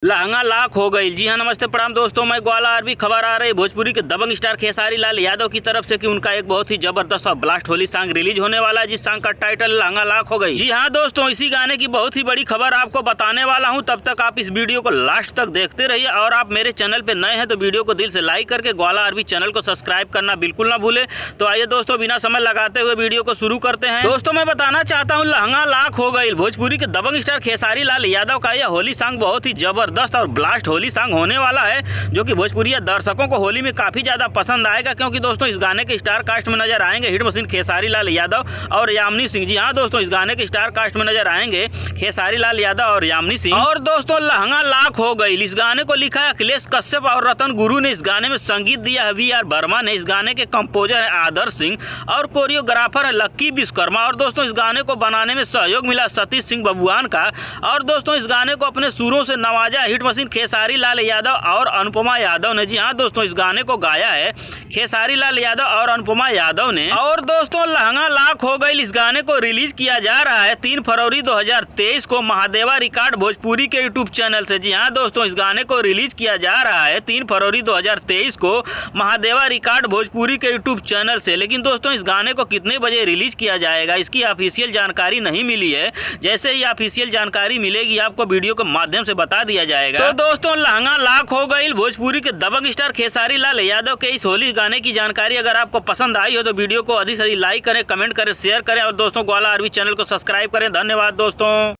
लहंगा लाख हो गई। जी हाँ, नमस्ते प्रणाम दोस्तों, मैं ग्वाला आरबी। खबर आ रही भोजपुरी के दबंग स्टार खेसारी लाल यादव की तरफ से कि उनका एक बहुत ही जबरदस्त और ब्लास्ट होली सॉन्ग रिलीज होने वाला है, जिस सॉन्ग का टाइटल लहंगा लाख हो गई। जी हाँ दोस्तों, इसी गाने की बहुत ही बड़ी खबर आपको बताने वाला हूँ। तब तक आप इस वीडियो को लास्ट तक देखते रहिए और आप मेरे चैनल पे नए हैं तो वीडियो को दिल से लाइक करके ग्वाला आरबी चैनल को सब्सक्राइब करना बिल्कुल ना भूले। तो आइए दोस्तों, बिना समय लगाते हुए वीडियो को शुरू करते हैं। दोस्तों, मैं बताना चाहता हूँ लहंगा लाख हो गई भोजपुरी के दबंग स्टार खेसारी लाल यादव का यह होली सॉन्ग बहुत ही जबरदस्त और ब्लास्ट होली सॉन्ग होने वाला है, जो कि भोजपुरी दर्शकों को होली में काफी ज्यादा पसंद आएगा। क्योंकि दोस्तों, इस गाने के स्टार कास्ट में नजर आएंगे हिट मशीन खेसारी लाल यादव और यामिनी सिंह। जी हाँ दोस्तों, इस गाने के स्टार कास्ट में नजर आएंगे खेसारी लाल यादव और यामिनी सिंह। और दोस्तों, लहंगा लाख हो गई इस गाने को लिखा है अखिलेश कश्यप और रतन गुरु ने। इस गाने में संगीत दिया है वी आर वर्मा ने। इस गाने के कंपोजर है आदर्श सिंह और कोरियोग्राफर है लक्की विश्वकर्मा। और दोस्तों, इस गाने को बनाने में सहयोग मिला सतीश सिंह बबुआन का। और दोस्तों, इस गाने को अपने सुरों से नवाजा हिट मशीन खेसारी लाल यादव और अनुपमा यादव ने। जी हाँ दोस्तों, इस गाने को गाया है खेसारी लाल यादव और अनुपमा यादव ने। और दोस्तों, लहंगा लाख हो गई इस गाने को रिलीज किया जा रहा है 3 फरवरी 2023 को महादेवा रिकॉर्ड भोजपुरी के यूट्यूब चैनल से। जी हाँ दोस्तों, इस गाने को रिलीज किया जा रहा है 3 फरवरी 2023 को महादेवा रिकॉर्ड भोजपुरी के यूट्यूब चैनल से। लेकिन दोस्तों, इस गाने को कितने बजे रिलीज किया जाएगा इसकी ऑफिशियल जानकारी नहीं मिली है। जैसे ही ऑफिशियल जानकारी मिलेगी आपको वीडियो के माध्यम से बता दिया जाएगा। तो दोस्तों, लहंगा लाख हो गई भोजपुरी के दबंग स्टार खेसारी लाल यादव के इस होली गाने की जानकारी अगर आपको पसंद आई हो तो वीडियो को अधिक से अधिक लाइक करें, कमेंट करें, शेयर करें और दोस्तों ग्वाला आरबी चैनल को सब्सक्राइब करें। धन्यवाद दोस्तों।